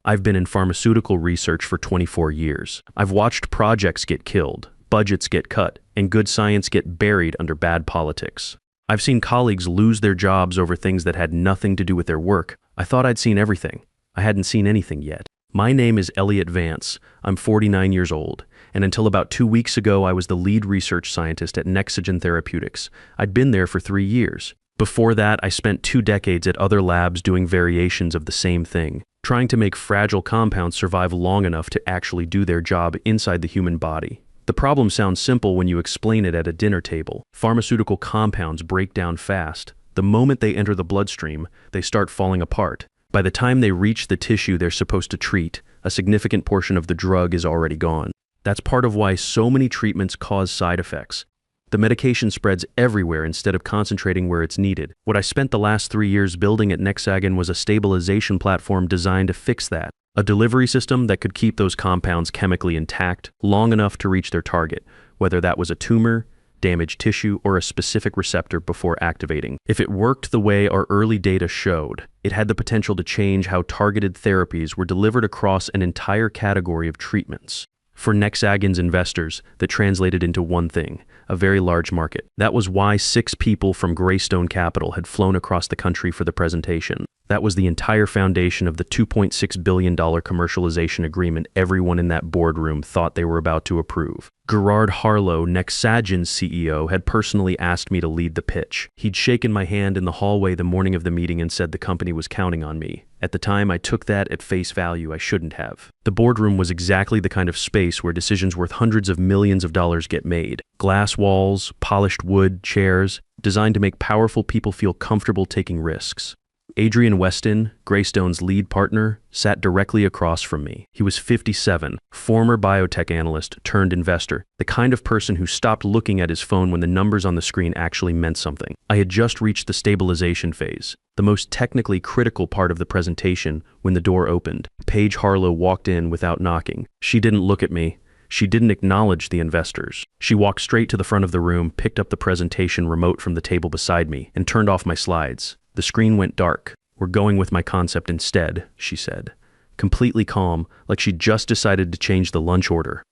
I've been in pharmaceutical research for 24 years. I've watched projects get killed, budgets get cut, and good science get buried under bad politics. I've seen colleagues lose their jobs over things that had nothing to do with their work. I thought I'd seen everything. I hadn't seen anything yet. My name is Elliot Vance. I'm 49 years old, and until about 2 weeks ago, I was the lead research scientist at Nexagen Therapeutics. I'd been there for 3 years. Before that, I spent 2 decades at other labs doing variations of the same thing, trying to make fragile compounds survive long enough to actually do their job inside the human body. The problem sounds simple when you explain it at a dinner table. Pharmaceutical compounds break down fast. The moment they enter the bloodstream, they start falling apart. By the time they reach the tissue they're supposed to treat, a significant portion of the drug is already gone. That's part of why so many treatments cause side effects. The medication spreads everywhere instead of concentrating where it's needed. What I spent the last 3 years building at Nexagen was a stabilization platform designed to fix that. A delivery system that could keep those compounds chemically intact long enough to reach their target, whether that was a tumor, damaged tissue, or a specific receptor before activating. If it worked the way our early data showed, it had the potential to change how targeted therapies were delivered across an entire category of treatments. For Nexagen's investors, that translated into one thing: a very large market. That was why 6 people from Greystone Capital had flown across the country for the presentation. That was the entire foundation of the $2.6 billion commercialization agreement everyone in that boardroom thought they were about to approve. Gerard Harlow, Nexagen's CEO, had personally asked me to lead the pitch. He'd shaken my hand in the hallway the morning of the meeting and said the company was counting on me. At the time, I took that at face value. I shouldn't have. The boardroom was exactly the kind of space where decisions worth hundreds of millions of dollars get made. Glass walls, polished wood, chairs, designed to make powerful people feel comfortable taking risks. Adrian Weston, Greystone's lead partner, sat directly across from me. He was 57, former biotech analyst turned investor, the kind of person who stopped looking at his phone when the numbers on the screen actually meant something. I had just reached the stabilization phase, the most technically critical part of the presentation, when the door opened. Paige Harlow walked in without knocking. She didn't look at me. She didn't acknowledge the investors. She walked straight to the front of the room, picked up the presentation remote from the table beside me, and turned off my slides. The screen went dark. "We're going with my concept instead," she said, completely calm, like she'd just decided to change the lunch order.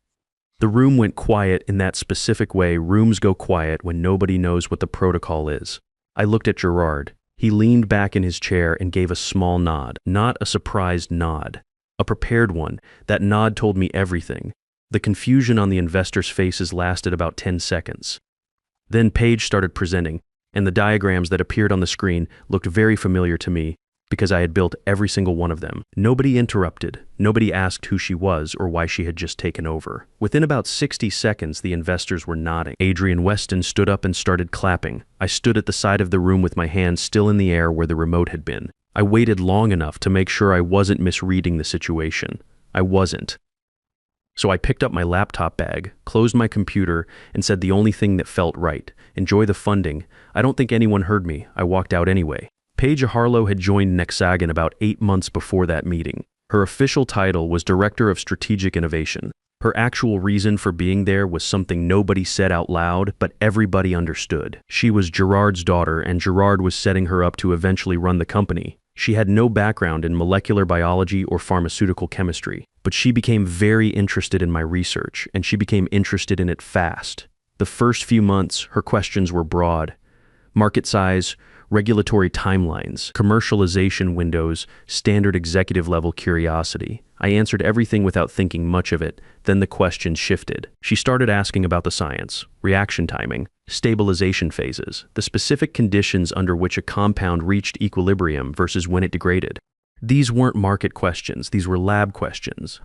The room went quiet in that specific way rooms go quiet when nobody knows what the protocol is. I looked at Gerard. He leaned back in his chair and gave a small nod, not a surprised nod, a prepared one. That nod told me everything. The confusion on the investors' faces lasted about 10 seconds. Then Paige started presenting, and the diagrams that appeared on the screen looked very familiar to me because I had built every single one of them. Nobody interrupted. Nobody asked who she was or why she had just taken over. Within about 60 seconds, the investors were nodding. Adrian Weston stood up and started clapping. I stood at the side of the room with my hands still in the air where the remote had been. I waited long enough to make sure I wasn't misreading the situation. I wasn't. So I picked up my laptop bag, closed my computer, and said the only thing that felt right: enjoy the funding. I don't think anyone heard me. I walked out anyway. Paige Harlow had joined Nexagen about 8 months before that meeting. Her official title was Director of Strategic Innovation. Her actual reason for being there was something nobody said out loud, but everybody understood. She was Gerard's daughter, and Gerard was setting her up to eventually run the company. She had no background in molecular biology or pharmaceutical chemistry, but she became very interested in my research, and she became interested in it fast. The first few months, her questions were broad: market size, regulatory timelines, commercialization windows, standard executive-level curiosity. I answered everything without thinking much of it. Then the questions shifted. She started asking about the science, reaction timing, stabilization phases, the specific conditions under which a compound reached equilibrium versus when it degraded. These weren't market questions, these were lab questions.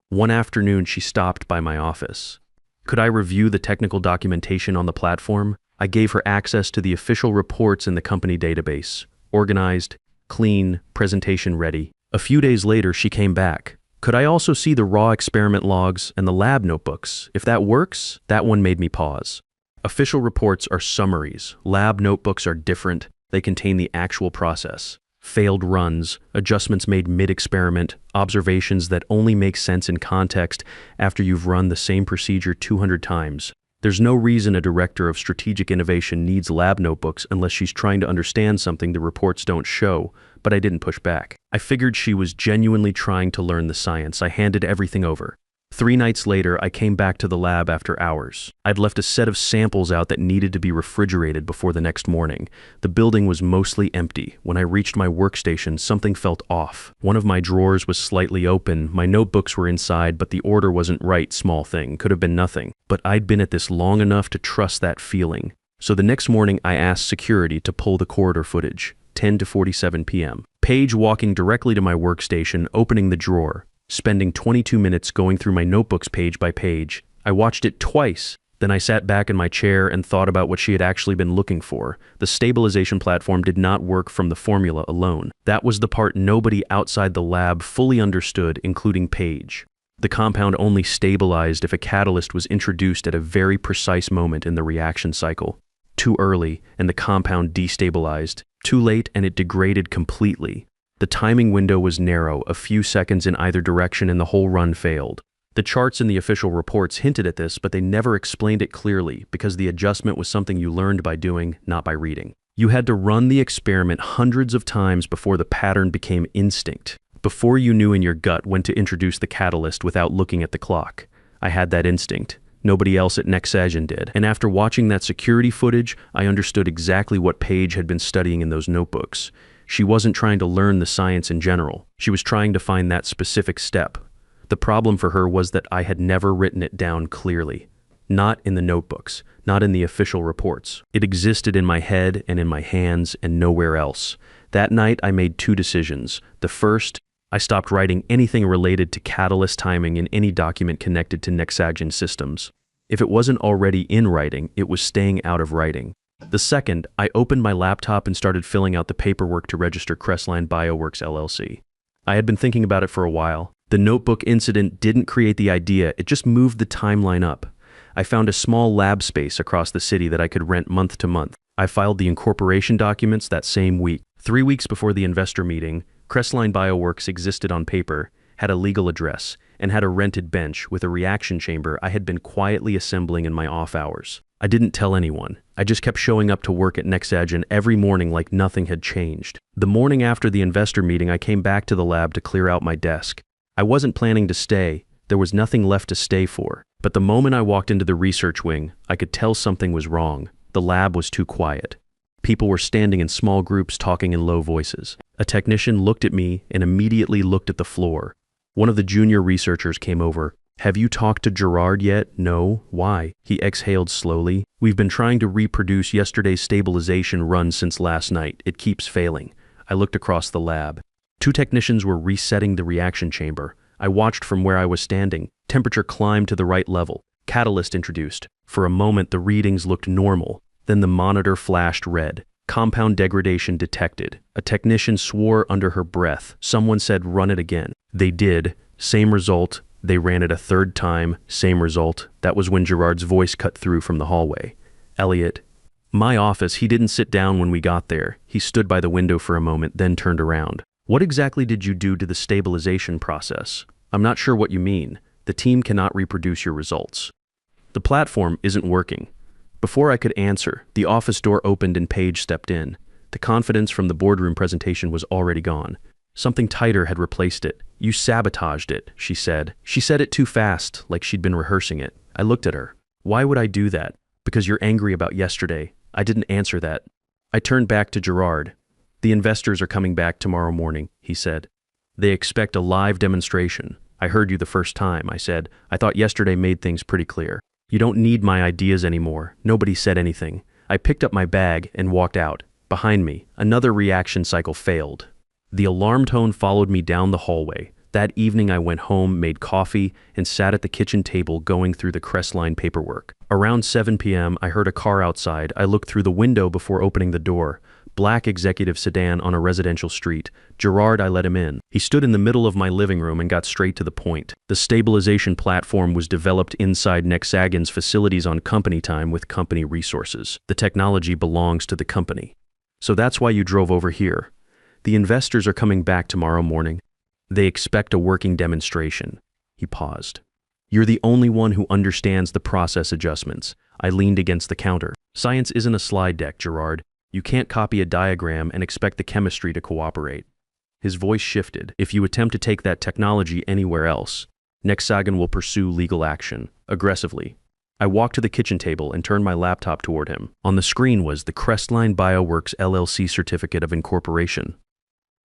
One afternoon, she stopped by my office. Could I review the technical documentation on the platform? I gave her access to the official reports in the company database. Organized, clean, presentation ready. A few days later, she came back. Could I also see the raw experiment logs and the lab notebooks? If that works, that one made me pause. Official reports are summaries. Lab notebooks are different. They contain the actual process. Failed runs, adjustments made mid-experiment, observations that only make sense in context after you've run the same procedure 200 times. There's no reason a director of strategic innovation needs lab notebooks unless she's trying to understand something the reports don't show, but I didn't push back. I figured she was genuinely trying to learn the science. I handed everything over. 3 nights later, I came back to the lab after hours. I'd left a set of samples out that needed to be refrigerated before the next morning. The building was mostly empty. When I reached my workstation, something felt off. One of my drawers was slightly open. My notebooks were inside, but the order wasn't right. Small thing. Could have been nothing. But I'd been at this long enough to trust that feeling. So the next morning, I asked security to pull the corridor footage. 10 to 47 p.m. Paige walking directly to my workstation, opening the drawer. Spending 22 minutes going through my notebooks page by page. I watched it twice. Then I sat back in my chair and thought about what she had actually been looking for. The stabilization platform did not work from the formula alone. That was the part nobody outside the lab fully understood, including Paige. The compound only stabilized if a catalyst was introduced at a very precise moment in the reaction cycle. Too early, and the compound destabilized. Too late, and it degraded completely. The timing window was narrow, a few seconds in either direction, and the whole run failed. The charts in the official reports hinted at this, but they never explained it clearly because the adjustment was something you learned by doing, not by reading. You had to run the experiment hundreds of times before the pattern became instinct, before you knew in your gut when to introduce the catalyst without looking at the clock. I had that instinct. Nobody else at Nexagen did. And after watching that security footage, I understood exactly what Paige had been studying in those notebooks. She wasn't trying to learn the science in general. She was trying to find that specific step. The problem for her was that I had never written it down clearly. Not in the notebooks, not in the official reports. It existed in my head and in my hands and nowhere else. That night, I made 2 decisions. The first, I stopped writing anything related to catalyst timing in any document connected to Nexagen systems. If it wasn't already in writing, it was staying out of writing. The second, I opened my laptop and started filling out the paperwork to register Crestline Bioworks LLC. I had been thinking about it for a while. The notebook incident didn't create the idea, it just moved the timeline up. I found a small lab space across the city that I could rent month to month. I filed the incorporation documents that same week. 3 weeks before the investor meeting, Crestline Bioworks existed on paper, had a legal address, and had a rented bench with a reaction chamber I had been quietly assembling in my off hours. I didn't tell anyone. I just kept showing up to work at Nexagen every morning like nothing had changed. The morning after the investor meeting, I came back to the lab to clear out my desk. I wasn't planning to stay. There was nothing left to stay for. But the moment I walked into the research wing, I could tell something was wrong. The lab was too quiet. People were standing in small groups talking in low voices. A technician looked at me and immediately looked at the floor. One of the junior researchers came over. "Have you talked to Gerard yet?" "No." "Why?" He exhaled slowly. "We've been trying to reproduce yesterday's stabilization run since last night. It keeps failing." I looked across the lab. 2 technicians were resetting the reaction chamber. I watched from where I was standing. Temperature climbed to the right level. Catalyst introduced. For a moment, the readings looked normal. Then the monitor flashed red. Compound degradation detected. A technician swore under her breath. Someone said, "Run it again." They did. Same result. They ran it a 3rd time. Same result. That was when Gerard's voice cut through from the hallway. "Elliot." My office, he didn't sit down when we got there. He stood by the window for a moment, then turned around. "What exactly did you do to the stabilization process?" "I'm not sure what you mean. The team cannot reproduce your results." "The platform isn't working." Before I could answer, the office door opened and Paige stepped in. The confidence from the boardroom presentation was already gone. Something tighter had replaced it. "You sabotaged it," she said. She said it too fast, like she'd been rehearsing it. I looked at her. "Why would I do that?" "Because you're angry about yesterday." I didn't answer that. I turned back to Gerard. "The investors are coming back tomorrow morning," he said. "They expect a live demonstration." "I heard you the first time," I said. "I thought yesterday made things pretty clear." "You don't need my ideas anymore." Nobody said anything. I picked up my bag and walked out. Behind me, another reaction cycle failed. The alarm tone followed me down the hallway. That evening I went home, made coffee, and sat at the kitchen table going through the Crestline paperwork. Around 7 p.m., I heard a car outside. I looked through the window before opening the door. Black executive sedan on a residential street. Gerard, I let him in. He stood in the middle of my living room and got straight to the point. The stabilization platform was developed inside Nexagen's facilities on company time with company resources. The technology belongs to the company. "So that's why you drove over here." "The investors are coming back tomorrow morning. They expect a working demonstration." He paused. "You're the only one who understands the process adjustments." I leaned against the counter. "Science isn't a slide deck, Gerard. You can't copy a diagram and expect the chemistry to cooperate." His voice shifted. If you attempt to take that technology anywhere else, Nexagon will pursue legal action, aggressively. I walked to the kitchen table and turned my laptop toward him. On the screen was the Crestline Bioworks LLC Certificate of Incorporation.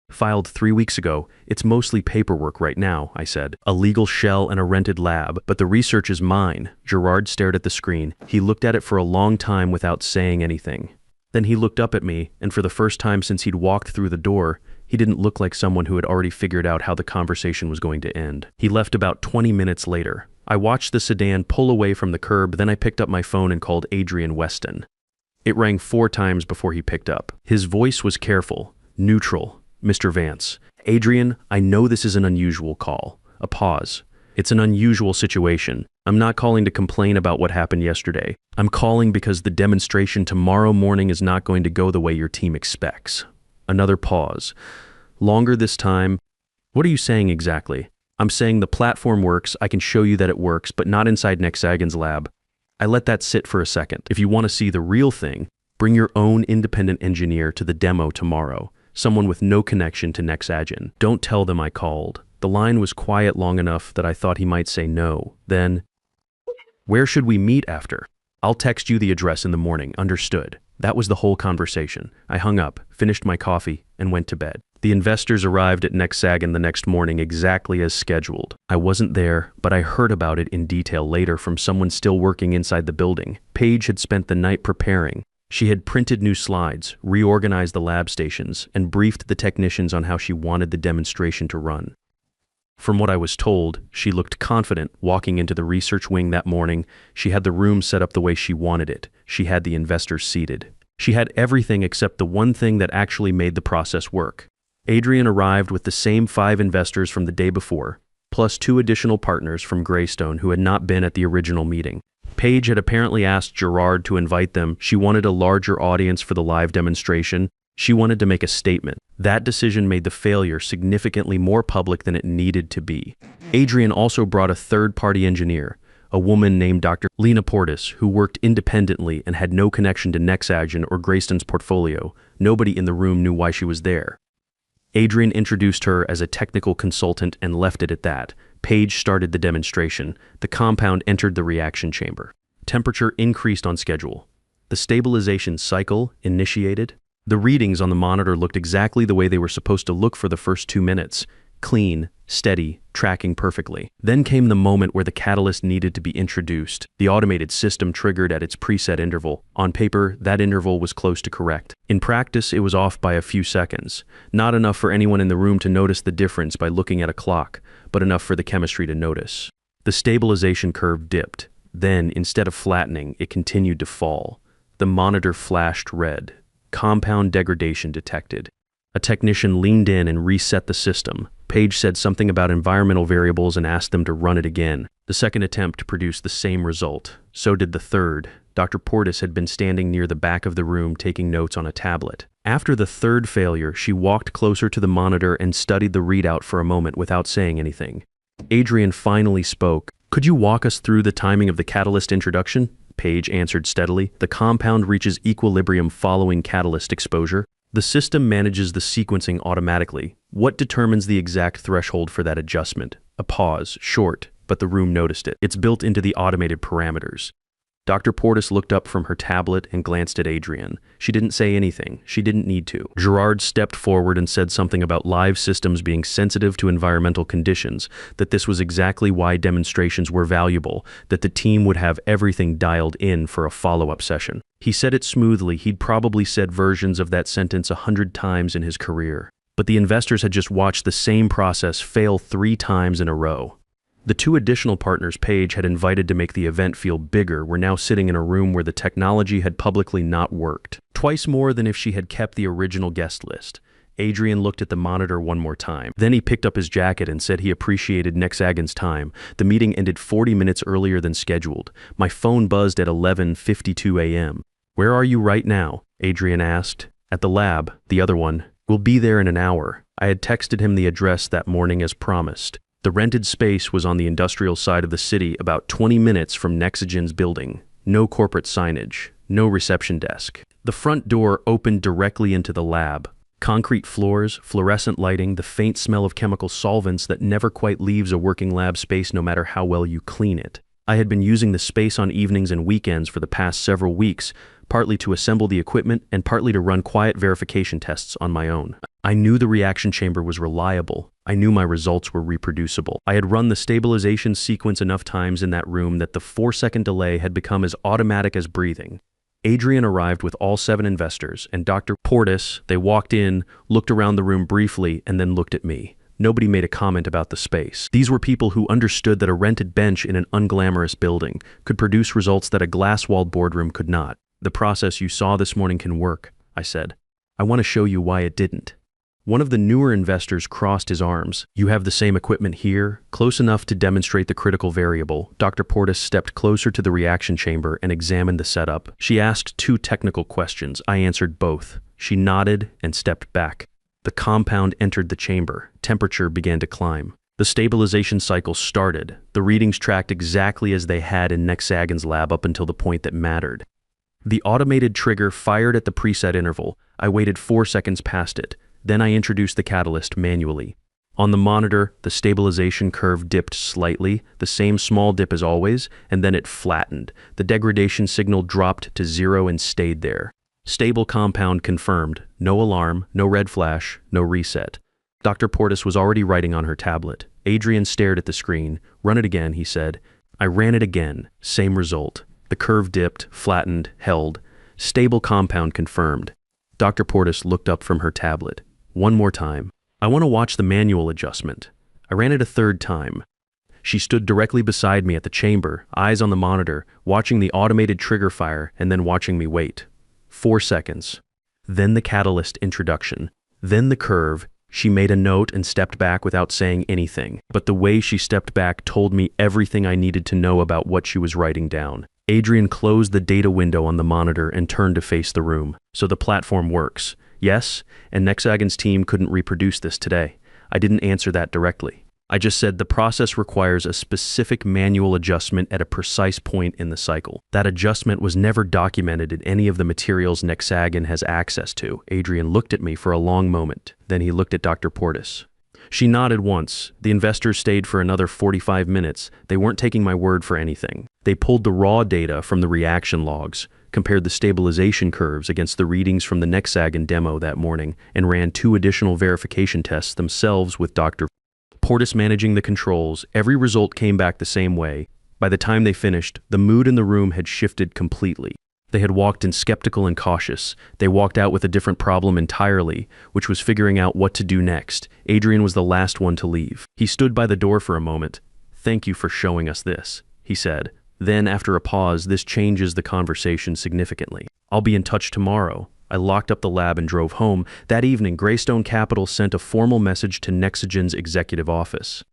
Filed 3 weeks ago, it's mostly paperwork right now, I said. A legal shell and a rented lab, but the research is mine. Gerard stared at the screen. He looked at it for a long time without saying anything. Then he looked up at me, and for the first time since he'd walked through the door, he didn't look like someone who had already figured out how the conversation was going to end. He left about 20 minutes later. I watched the sedan pull away from the curb, then I picked up my phone and called Adrian Weston. It rang 4 times before he picked up. His voice was careful, neutral. Mr. Vance, Adrian, I know this is an unusual call. A pause. It's an unusual situation. I'm not calling to complain about what happened yesterday. I'm calling because the demonstration tomorrow morning is not going to go the way your team expects. Another pause. Longer this time. What are you saying exactly? I'm saying the platform works, I can show you that it works, but not inside Nexagon's lab. I let that sit for a second. If you want to see the real thing, bring your own independent engineer to the demo tomorrow. Someone with no connection to Nexagon. Don't tell them I called. The line was quiet long enough that I thought he might say no. Then, where should we meet after? I'll text you the address in the morning, understood. That was the whole conversation. I hung up, finished my coffee, and went to bed. The investors arrived at Nexagon the next morning exactly as scheduled. I wasn't there, but I heard about it in detail later from someone still working inside the building. Paige had spent the night preparing. She had printed new slides, reorganized the lab stations, and briefed the technicians on how she wanted the demonstration to run. From what I was told, she looked confident walking into the research wing that morning. She had the room set up the way she wanted it. She had the investors seated. She had everything except the one thing that actually made the process work. Adrian arrived with the same 5 investors from the day before, plus 2 additional partners from Greystone who had not been at the original meeting. Paige had apparently asked Gerard to invite them. She wanted a larger audience for the live demonstration. She wanted to make a statement. That decision made the failure significantly more public than it needed to be. Adrian also brought a third-party engineer, a woman named Dr. Lena Portis, who worked independently and had no connection to Nexagon or Greystone's portfolio. Nobody in the room knew why she was there. Adrian introduced her as a technical consultant and left it at that. Paige started the demonstration. The compound entered the reaction chamber. Temperature increased on schedule. The stabilization cycle initiated. The readings on the monitor looked exactly the way they were supposed to look for the first 2 minutes. Clean, steady, tracking perfectly. Then came the moment where the catalyst needed to be introduced. The automated system triggered at its preset interval. On paper, that interval was close to correct. In practice, it was off by a few seconds. Not enough for anyone in the room to notice the difference by looking at a clock, but enough for the chemistry to notice. The stabilization curve dipped. Then, instead of flattening, it continued to fall. The monitor flashed red. Compound degradation detected. A technician leaned in and reset the system. Paige said something about environmental variables and asked them to run it again. The second attempt produced the same result. So did the third. Dr. Portis had been standing near the back of the room taking notes on a tablet. After the third failure, she walked closer to the monitor and studied the readout for a moment without saying anything. Adrian finally spoke. "Could you walk us through the timing of the catalyst introduction?" Paige answered steadily. "The compound reaches equilibrium following catalyst exposure. The system manages the sequencing automatically. What determines the exact threshold for that adjustment?" A pause, short, but the room noticed it. "It's built into the automated parameters." Dr. Portis looked up from her tablet and glanced at Adrian. She didn't say anything. She didn't need to. Gerard stepped forward and said something about live systems being sensitive to environmental conditions, that this was exactly why demonstrations were valuable, that the team would have everything dialed in for a follow-up session. He said it smoothly. He'd probably said versions of that sentence 100 times in his career. But the investors had just watched the same process fail 3 times in a row. The 2 additional partners Paige had invited to make the event feel bigger were now sitting in a room where the technology had publicly not worked. Twice more than if she had kept the original guest list. Adrian looked at the monitor one more time. Then he picked up his jacket and said he appreciated Nexagon's time. The meeting ended 40 minutes earlier than scheduled. My phone buzzed at 11:52 a.m. "Where are you right now?" Adrian asked. "At the lab, the other one. We'll be there in an hour." I had texted him the address that morning as promised. The rented space was on the industrial side of the city, about 20 minutes from Nexagon's building. No corporate signage, no reception desk. The front door opened directly into the lab. Concrete floors, fluorescent lighting, the faint smell of chemical solvents that never quite leaves a working lab space no matter how well you clean it. I had been using the space on evenings and weekends for the past several weeks, partly to assemble the equipment and partly to run quiet verification tests on my own. I knew the reaction chamber was reliable. I knew my results were reproducible. I had run the stabilization sequence enough times in that room that the 4-second delay had become as automatic as breathing. Adrian arrived with all 7 investors, and Dr. Portis. They walked in, looked around the room briefly, and then looked at me. Nobody made a comment about the space. These were people who understood that a rented bench in an unglamorous building could produce results that a glass-walled boardroom could not. The process you saw this morning can work, I said. I want to show you why it didn't. One of the newer investors crossed his arms. You have the same equipment here, close enough to demonstrate the critical variable. Dr. Portis stepped closer to the reaction chamber and examined the setup. She asked 2 technical questions. I answered both. She nodded and stepped back. The compound entered the chamber. Temperature began to climb. The stabilization cycle started. The readings tracked exactly as they had in Nexagon's lab up until the point that mattered. The automated trigger fired at the preset interval. I waited 4 seconds past it. Then I introduced the catalyst manually. On the monitor, the stabilization curve dipped slightly, the same small dip as always, and then it flattened. The degradation signal dropped to 0 and stayed there. Stable compound confirmed. No alarm, no red flash, no reset. Dr. Portis was already writing on her tablet. Adrian stared at the screen. Run it again, he said. I ran it again. Same result. The curve dipped, flattened, held. Stable compound confirmed. Dr. Portis looked up from her tablet. One more time. I want to watch the manual adjustment. I ran it a 3rd time. She stood directly beside me at the chamber, eyes on the monitor, watching the automated trigger fire and then watching me wait. 4 seconds. Then the catalyst introduction. Then the curve. She made a note and stepped back without saying anything. But the way she stepped back told me everything I needed to know about what she was writing down. Adrian closed the data window on the monitor and turned to face the room. So the platform works. Yes, and Nexagon's team couldn't reproduce this today. I didn't answer that directly. I just said the process requires a specific manual adjustment at a precise point in the cycle. That adjustment was never documented in any of the materials Nexagon has access to. Adrian looked at me for a long moment. Then he looked at Dr. Portis. She nodded once. The investors stayed for another 45 minutes. They weren't taking my word for anything. They pulled the raw data from the reaction logs, compared the stabilization curves against the readings from the Nexagon demo that morning, and ran 2 additional verification tests themselves with Dr. Portis managing the controls. Every result came back the same way. By the time they finished, the mood in the room had shifted completely. They had walked in skeptical and cautious. They walked out with a different problem entirely, which was figuring out what to do next. Adrian was the last one to leave. He stood by the door for a moment. "Thank you for showing us this," he said. Then, after a pause, "This changes the conversation significantly. I'll be in touch tomorrow." I locked up the lab and drove home. That evening, Greystone Capital sent a formal message to Nexagon's executive office.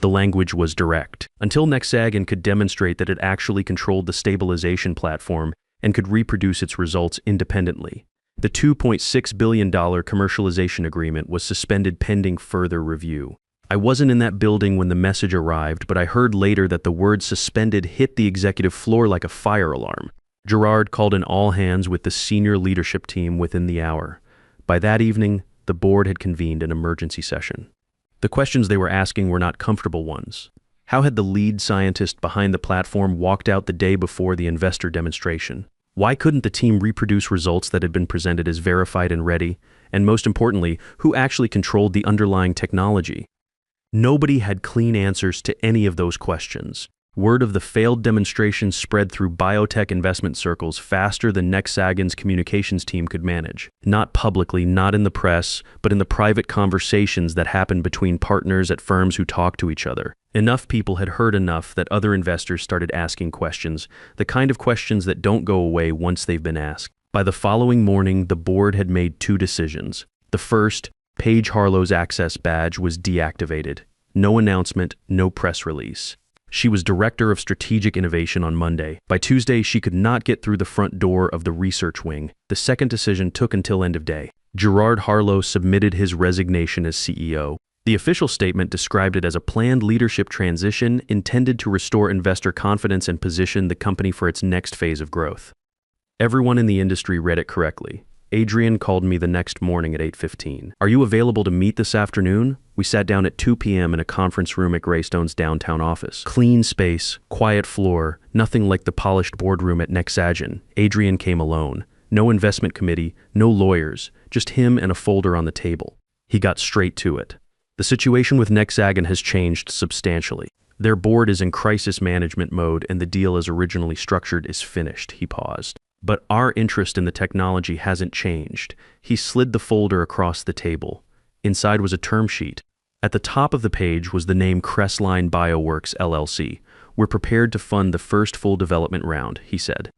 The language was direct. Until Nexagon could demonstrate that it actually controlled the stabilization platform and could reproduce its results independently, the $2.6 billion commercialization agreement was suspended pending further review. I wasn't in that building when the message arrived, but I heard later that the word suspended hit the executive floor like a fire alarm. Gerard called an all-hands with the senior leadership team within the hour. By that evening, the board had convened an emergency session. The questions they were asking were not comfortable ones. How had the lead scientist behind the platform walked out the day before the investor demonstration? Why couldn't the team reproduce results that had been presented as verified and ready? And most importantly, who actually controlled the underlying technology? Nobody had clean answers to any of those questions. Word of the failed demonstration spread through biotech investment circles faster than Nexagon's communications team could manage. Not publicly, not in the press, but in the private conversations that happened between partners at firms who talk to each other. Enough people had heard enough that other investors started asking questions, the kind of questions that don't go away once they've been asked. By the following morning, the board had made 2 decisions. The first, Paige Harlow's access badge was deactivated. No announcement, no press release. She was Director of Strategic Innovation on Monday. By Tuesday, she could not get through the front door of the research wing. The second decision took until end of day. Gerard Harlow submitted his resignation as CEO. The official statement described it as a planned leadership transition intended to restore investor confidence and position the company for its next phase of growth. Everyone in the industry read it correctly. Adrian called me the next morning at 8:15. Are you available to meet this afternoon? We sat down at 2 p.m. in a conference room at Greystone's downtown office. Clean space, quiet floor, nothing like the polished boardroom at Nexagen. Adrian came alone. No investment committee, no lawyers, just him and a folder on the table. He got straight to it. The situation with Nexagen has changed substantially. Their board is in crisis management mode and the deal as originally structured is finished, he paused. But our interest in the technology hasn't changed. He slid the folder across the table. Inside was a term sheet. At the top of the page was the name Crestline Bioworks LLC. We're prepared to fund the first full development round, he said.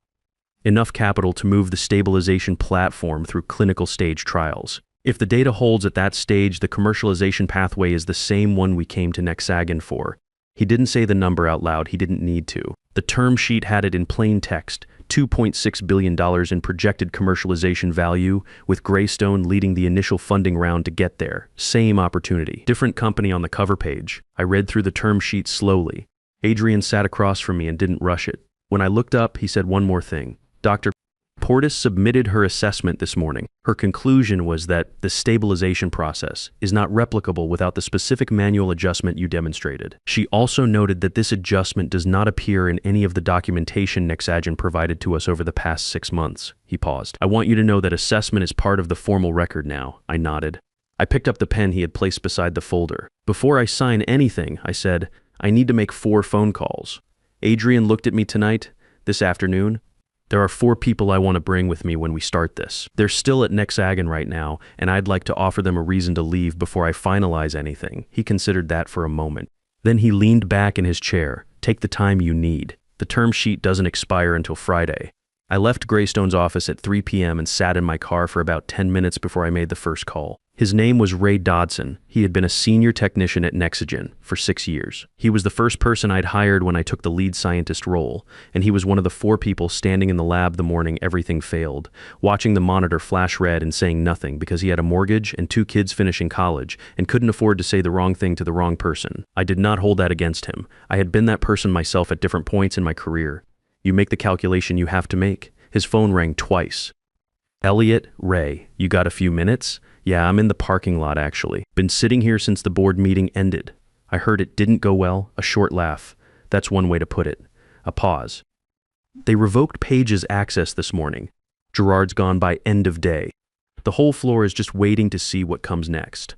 Enough capital to move the stabilization platform through clinical stage trials. If the data holds at that stage, the commercialization pathway is the same one we came to Nexagen for. He didn't say the number out loud, he didn't need to. The term sheet had it in plain text, $2.6 billion in projected commercialization value, with Greystone leading the initial funding round to get there. Same opportunity. Different company on the cover page. I read through the term sheet slowly. Adrian sat across from me and didn't rush it. When I looked up, he said one more thing. Dr. Portis submitted her assessment this morning. Her conclusion was that the stabilization process is not replicable without the specific manual adjustment you demonstrated. She also noted that this adjustment does not appear in any of the documentation Nexagen provided to us over the past 6 months. He paused. I want you to know that assessment is part of the formal record now. I nodded. I picked up the pen he had placed beside the folder. Before I sign anything, I said, I need to make 4 phone calls. Adrian looked at me tonight, this afternoon. There are 4 people I want to bring with me when we start this. They're still at Nexagen right now, and I'd like to offer them a reason to leave before I finalize anything. He considered that for a moment. Then he leaned back in his chair. Take the time you need. The term sheet doesn't expire until Friday. I left Greystone's office at 3 p.m. and sat in my car for about 10 minutes before I made the first call. His name was Ray Dodson. He had been a senior technician at Nexagen for 6 years. He was the first person I'd hired when I took the lead scientist role, and he was one of the 4 people standing in the lab the morning everything failed, watching the monitor flash red and saying nothing because he had a mortgage and 2 kids finishing college and couldn't afford to say the wrong thing to the wrong person. I did not hold that against him. I had been that person myself at different points in my career. You make the calculation you have to make. His phone rang twice. Elliot, Ray, you got a few minutes? Yeah, I'm in the parking lot actually. Been sitting here since the board meeting ended. I heard it didn't go well, a short laugh. That's one way to put it. A pause. They revoked Paige's access this morning. Gerard's gone by end of day. The whole floor is just waiting to see what comes next.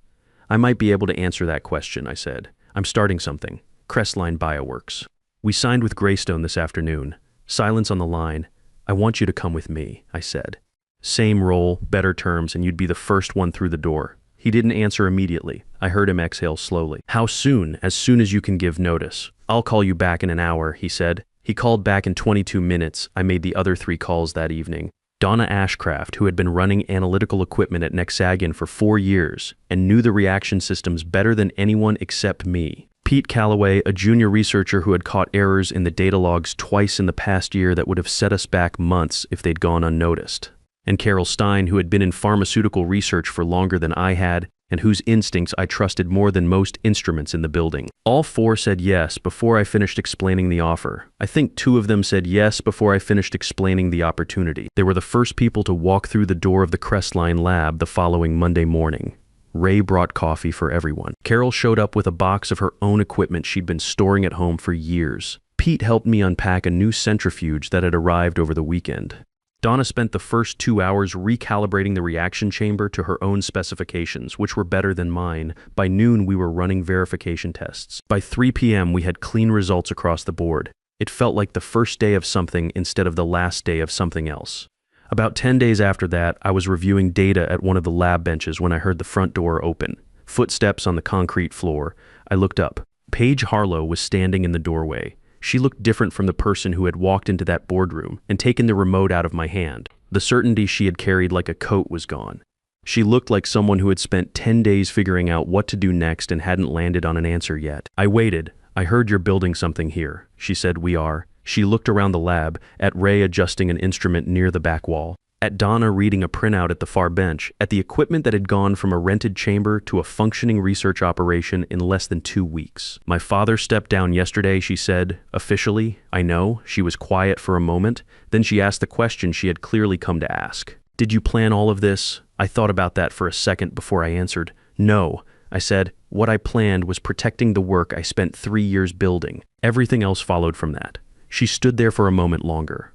I might be able to answer that question, I said. I'm starting something. Crestline Bioworks. We signed with Greystone this afternoon. Silence on the line. I want you to come with me, I said. Same role, better terms, and you'd be the first one through the door. He didn't answer immediately. I heard him exhale slowly. How soon? As soon as you can give notice. I'll call you back in an hour, he said. He called back in 22 minutes. I made the other 3 calls that evening. Donna Ashcraft, who had been running analytical equipment at Nexagen for 4 years and knew the reaction systems better than anyone except me. Pete Calloway, a junior researcher who had caught errors in the data logs twice in the past year that would have set us back months if they'd gone unnoticed. And Carol Stein, who had been in pharmaceutical research for longer than I had, and whose instincts I trusted more than most instruments in the building. All 4 said yes before I finished explaining the offer. I think 2 of them said yes before I finished explaining the opportunity. They were the first people to walk through the door of the Crestline lab the following Monday morning. Ray brought coffee for everyone. Carol showed up with a box of her own equipment she'd been storing at home for years. Pete helped me unpack a new centrifuge that had arrived over the weekend. Donna spent the first 2 hours recalibrating the reaction chamber to her own specifications, which were better than mine. By noon, we were running verification tests. By 3 p.m., we had clean results across the board. It felt like the first day of something instead of the last day of something else. About 10 days after that, I was reviewing data at one of the lab benches when I heard the front door open. Footsteps on the concrete floor. I looked up. Paige Harlow was standing in the doorway. She looked different from the person who had walked into that boardroom and taken the remote out of my hand. The certainty she had carried like a coat was gone. She looked like someone who had spent 10 days figuring out what to do next and hadn't landed on an answer yet. I waited. I heard you're building something here. She said, we are. She looked around the lab, at Ray adjusting an instrument near the back wall, at Donna reading a printout at the far bench, at the equipment that had gone from a rented chamber to a functioning research operation in less than 2 weeks. My father stepped down yesterday, she said, officially. I know. She was quiet for a moment. Then she asked the question she had clearly come to ask. Did you plan all of this? I thought about that for a second before I answered. No, I said. What I planned was protecting the work I spent 3 years building. Everything else followed from that. She stood there for a moment longer.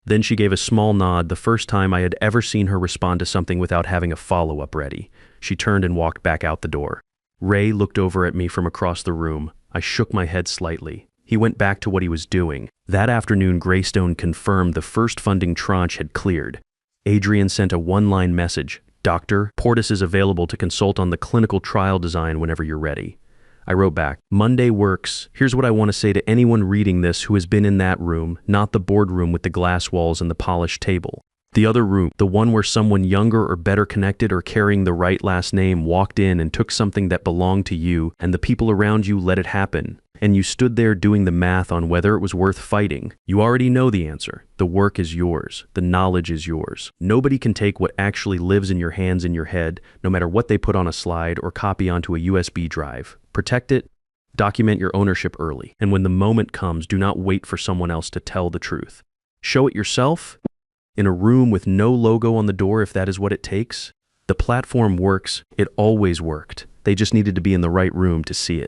Then she gave a small nod, the first time I had ever seen her respond to something without having a follow-up ready. She turned and walked back out the door. Ray looked over at me from across the room. I shook my head slightly. He went back to what he was doing. That afternoon, Greystone confirmed the first funding tranche had cleared. Adrian sent a one-line message. Doctor, Portis is available to consult on the clinical trial design whenever you're ready. I wrote back, Monday works. Here's what I want to say to anyone reading this who has been in that room, not the boardroom with the glass walls and the polished table. The other room, the one where someone younger or better connected or carrying the right last name walked in and took something that belonged to you, and the people around you let it happen. And you stood there doing the math on whether it was worth fighting. You already know the answer. The work is yours. The knowledge is yours. Nobody can take what actually lives in your hands in your head, no matter what they put on a slide or copy onto a USB drive. Protect it. Document your ownership early. And when the moment comes, do not wait for someone else to tell the truth. Show it yourself. In a room with no logo on the door, if that is what it takes. The platform works. It always worked. They just needed to be in the right room to see it.